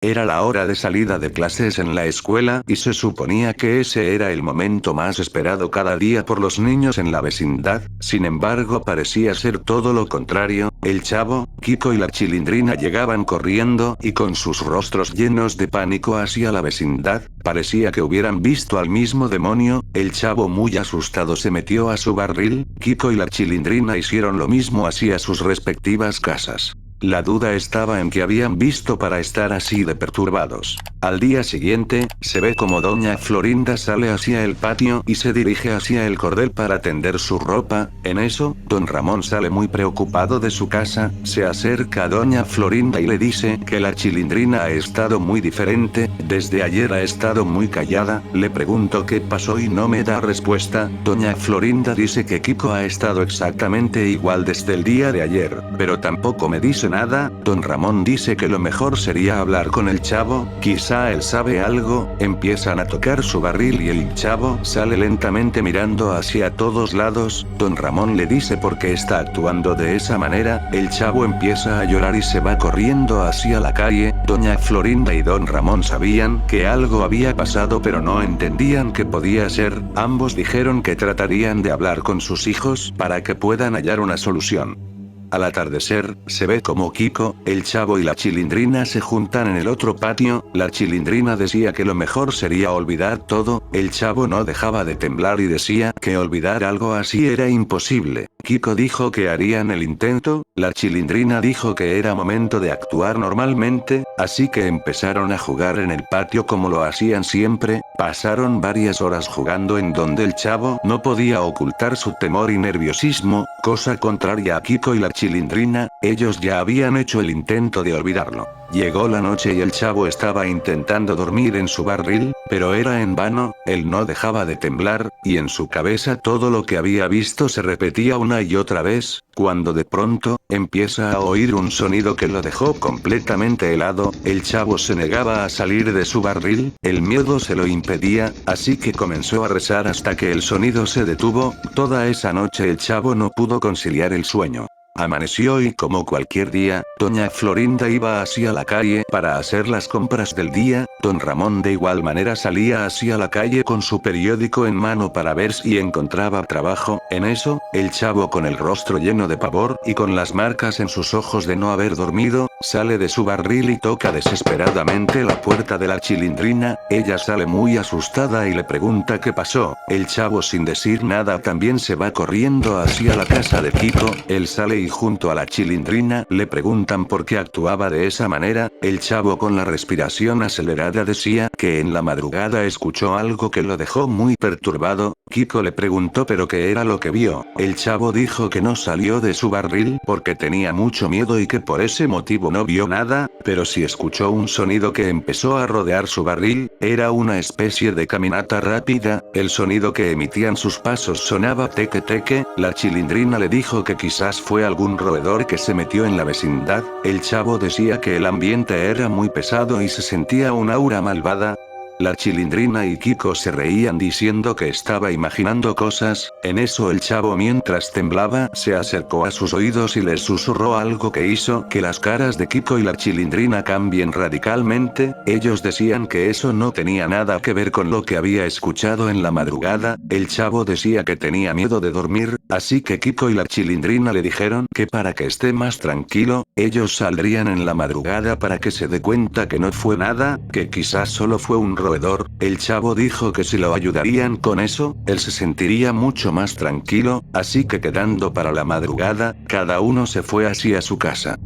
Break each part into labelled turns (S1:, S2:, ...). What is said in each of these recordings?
S1: Era la hora de salida de clases en la escuela y se suponía que ese era el momento más esperado cada día por los niños en la vecindad, sin embargo parecía ser todo lo contrario, el Chavo, Kiko y la Chilindrina llegaban corriendo y con sus rostros llenos de pánico hacia la vecindad, parecía que hubieran visto al mismo demonio, el Chavo muy asustado se metió a su barril, Kiko y la Chilindrina hicieron lo mismo hacia sus respectivas casas. La duda estaba en qué habían visto para estar así de perturbados. Al día siguiente, se ve como doña Florinda sale hacia el patio y se dirige hacia el cordel para tender su ropa. En eso, don Ramón sale muy preocupado de su casa, se acerca a doña Florinda y le dice que la Chilindrina ha estado muy diferente, desde ayer ha estado muy callada, le pregunto qué pasó y no me da respuesta. Doña Florinda dice que Kiko ha estado exactamente igual desde el día de ayer, pero tampoco me dice nada. Don Ramón dice que lo mejor sería hablar con el Chavo, quizá él sabe algo. Empiezan a tocar su barril y el Chavo sale lentamente mirando hacia todos lados. Don Ramón le dice por qué está actuando de esa manera, el Chavo empieza a llorar y se va corriendo hacia la calle. Doña Florinda y don Ramón sabían que algo había pasado pero no entendían qué podía ser. Ambos dijeron que tratarían de hablar con sus hijos para que puedan hallar una solución. Al atardecer, se ve como Kiko, el Chavo y la Chilindrina se juntan en el otro patio. La Chilindrina decía que lo mejor sería olvidar todo, el Chavo no dejaba de temblar y decía que olvidar algo así era imposible. Kiko dijo que harían el intento, la Chilindrina dijo que era momento de actuar normalmente, así que empezaron a jugar en el patio como lo hacían siempre. Pasaron varias horas jugando en donde el Chavo no podía ocultar su temor y nerviosismo, cosa contraria a Kiko y la Chilindrina, ellos ya habían hecho el intento de olvidarlo. Llegó la noche y el Chavo estaba intentando dormir en su barril, pero era en vano, él no dejaba de temblar, y en su cabeza todo lo que había visto se repetía una y otra vez, cuando de pronto, empieza a oír un sonido que lo dejó completamente helado. El Chavo se negaba a salir de su barril, el miedo se lo impedía, así que comenzó a rezar hasta que el sonido se detuvo. Toda esa noche el Chavo no pudo conciliar el sueño. Amaneció y como cualquier día, doña Florinda iba hacia la calle para hacer las compras del día, don Ramón de igual manera salía hacia la calle con su periódico en mano para ver si encontraba trabajo. En eso, el Chavo con el rostro lleno de pavor y con las marcas en sus ojos de no haber dormido, sale de su barril y toca desesperadamente la puerta de la Chilindrina. Ella sale muy asustada y le pregunta qué pasó. El Chavo sin decir nada también se va corriendo hacia la casa de Kiko, él sale y junto a la Chilindrina le preguntan por qué actuaba de esa manera. El Chavo con la respiración acelerada decía que en la madrugada escuchó algo que lo dejó muy perturbado. Kiko le preguntó pero qué era lo que vio. El Chavo dijo que no salió de su barril porque tenía mucho miedo y que por ese motivo no vio nada, pero sí escuchó un sonido que empezó a rodear su barril, era una especie de caminata rápida, el sonido que emitían sus pasos sonaba teque teque. La Chilindrina le dijo que quizás fue algún roedor que se metió en la vecindad. El Chavo decía que el ambiente era muy pesado y se sentía un aura malvada. La Chilindrina y Kiko se reían diciendo que estaba imaginando cosas. En eso el Chavo, mientras temblaba, se acercó a sus oídos y les susurró algo que hizo que las caras de Kiko y la Chilindrina cambien radicalmente. Ellos decían que eso no tenía nada que ver con lo que había escuchado en la madrugada. El Chavo decía que tenía miedo de dormir, así que Kiko y la Chilindrina le dijeron que para que esté más tranquilo, ellos saldrían en la madrugada para que se dé cuenta que no fue nada, que quizás solo fue un roedor. El Chavo dijo que si lo ayudarían con eso, él se sentiría mucho más tranquilo, así que quedando para la madrugada, cada uno se fue hacia su casa.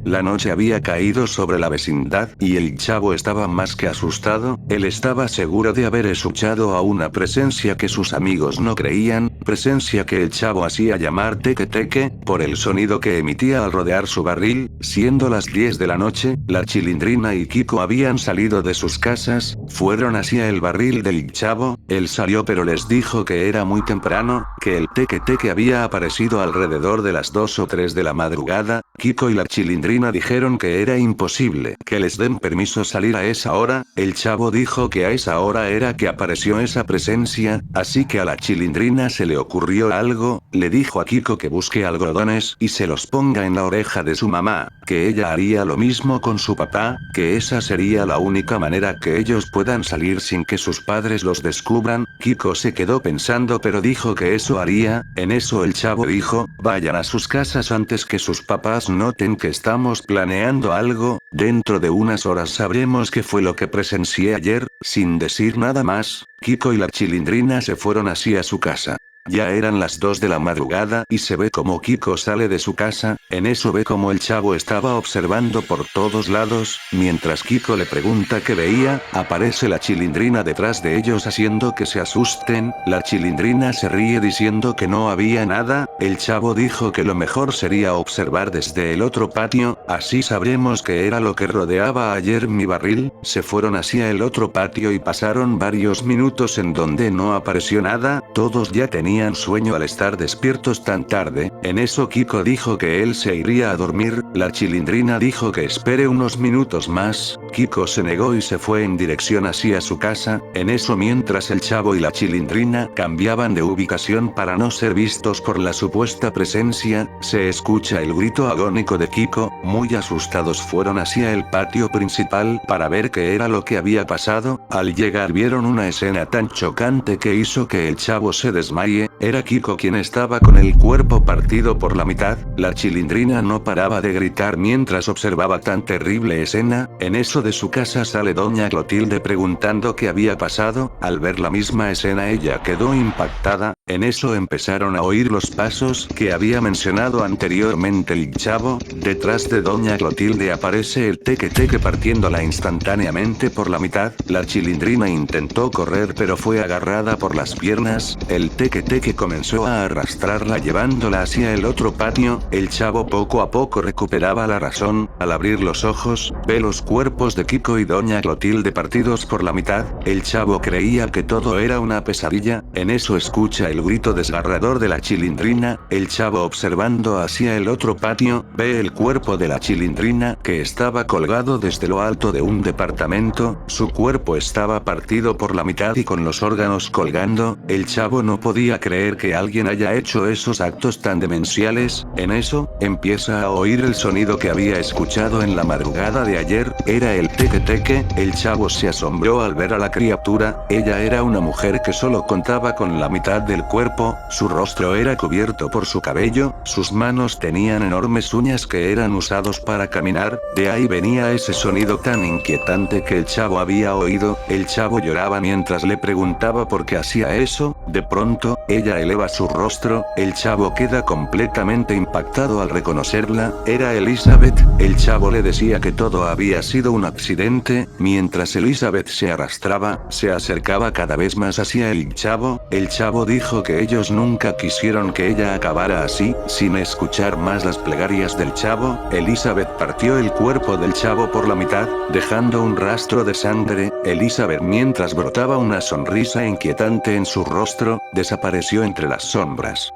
S1: La noche había caído sobre la vecindad y el Chavo estaba más que asustado, él estaba seguro de haber escuchado a una presencia que sus amigos no creían, presencia que el Chavo hacía llamar teque teque, por el sonido que emitía al rodear su barril. Siendo las 10 de la noche, la Chilindrina y Kiko habían salido de sus casas, fueron hacia el barril del Chavo, él salió pero les dijo que era muy temprano, que el teque teque había aparecido alrededor de las 2 o 3 de la madrugada. Kiko y la Chilindrina Chilindrina dijeron que era imposible que les den permiso salir a esa hora. El chavo dijo que a esa hora era que apareció esa presencia, así que a la Chilindrina se le ocurrió algo, le dijo a Kiko que busque algodones y se los ponga en la oreja de su mamá, que ella haría lo mismo con su papá, que esa sería la única manera que ellos puedan salir sin que sus padres los descubran. Kiko se quedó pensando pero dijo que eso haría. En eso el chavo dijo, vayan a sus casas antes que sus papás noten que estamos planeando algo, dentro de unas horas sabremos qué fue lo que presencié ayer. Sin decir nada más, Kiko y la Chilindrina se fueron hacia su casa. Ya eran las 2 de la madrugada y se ve como Kiko sale de su casa. En eso ve como el chavo estaba observando por todos lados. Mientras Kiko le pregunta qué veía, aparece la Chilindrina detrás de ellos haciendo que se asusten. La Chilindrina se ríe diciendo que no había nada. El chavo dijo que lo mejor sería observar desde el otro patio, así sabremos qué era lo que rodeaba ayer mi barril. Se fueron hacia el otro patio y pasaron varios minutos en donde no apareció nada. Todos ya tenían sueño al estar despiertos tan tarde. En eso Kiko dijo que él se iría a dormir. La Chilindrina dijo que espere unos minutos más. Kiko se negó y se fue en dirección hacia su casa. En eso, mientras el chavo y la Chilindrina cambiaban de ubicación para no ser vistos por la supuesta presencia, se escucha el grito agónico de Kiko. Muy asustados fueron hacia el patio principal para ver qué era lo que había pasado. Al llegar vieron una escena tan chocante que hizo que el chavo se desmaye. Era Kiko quien estaba con el cuerpo partido por la mitad. La Chilindrina no paraba de gritar mientras observaba tan terrible escena. En eso de su casa sale doña Clotilde preguntando qué había pasado. Al ver la misma escena ella quedó impactada. En eso empezaron a oír los pasos que había mencionado anteriormente el chavo. Detrás de doña Clotilde aparece el teque-teque partiéndola instantáneamente por la mitad. La Chilindrina intentó correr pero fue agarrada por las piernas. El teque-teque comenzó a arrastrarla llevándola hacia el otro patio. El chavo poco a poco recuperaba la razón. Al abrir los ojos, ve los cuerpos de Kiko y doña Clotilde partidos por la mitad. El chavo creía que todo era una pesadilla. En eso escucha el grito desgarrador de la Chilindrina. El chavo, observando hacia el otro patio, ve el cuerpo de la Chilindrina que estaba colgado desde lo alto de un departamento. Su cuerpo estaba partido por la mitad y con los órganos colgando. El chavo no podía creer que alguien haya hecho esos actos tan demenciales. En eso, empieza a oír el sonido que había escuchado en la madrugada de ayer. Era el teque-teque. El chavo se asombró al ver a la criatura. Ella era una mujer que solo contaba con la mitad del cuerpo. Su rostro era cubierto por su cabello. Sus manos tenían enormes uñas que eran usados para caminar. De ahí venía ese sonido tan inquietante que el chavo había oído. El chavo lloraba mientras le preguntaba por qué hacía eso. De pronto, ella eleva su rostro. El chavo queda completamente impactado al reconocerla. Era Elizabeth. El chavo le decía que todo había sido un accidente. Mientras Elizabeth se arrastraba, se acercaba cada vez más hacia el chavo. El chavo dijo que ellos nunca quisieron que ella acabara así. Sin escuchar más las plegarias del chavo, Elizabeth partió el cuerpo del chavo por la mitad, dejando un rastro de sangre. Elizabeth, mientras brotaba una sonrisa inquietante en su rostro, desapareció entre las sombras.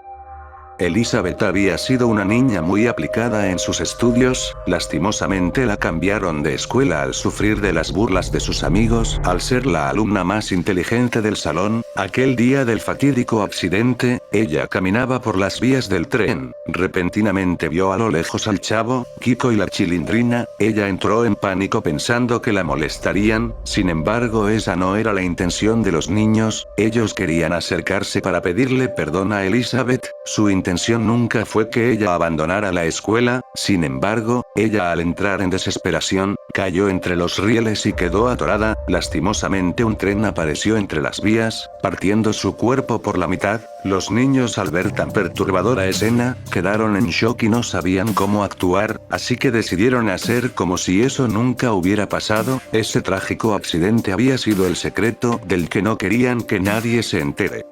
S1: Elizabeth había sido una niña muy aplicada en sus estudios. Lastimosamente la cambiaron de escuela al sufrir de las burlas de sus amigos. Al ser la alumna más inteligente del salón, aquel día del fatídico accidente, ella caminaba por las vías del tren. Repentinamente vio a lo lejos al chavo, Kiko y la Chilindrina. Ella entró en pánico pensando que la molestarían. Sin embargo, esa no era la intención de los niños. Ellos querían acercarse para pedirle perdón a Elizabeth. Su intención nunca fue que ella abandonara la escuela. Sin embargo, ella, al entrar en desesperación, cayó entre los rieles y quedó atorada. Lastimosamente un tren apareció entre las vías, partiendo su cuerpo por la mitad. Los niños, al ver tan perturbadora escena, quedaron en shock y no sabían cómo actuar, así que decidieron hacer como si eso nunca hubiera pasado. Ese trágico accidente había sido el secreto del que no querían que nadie se entere.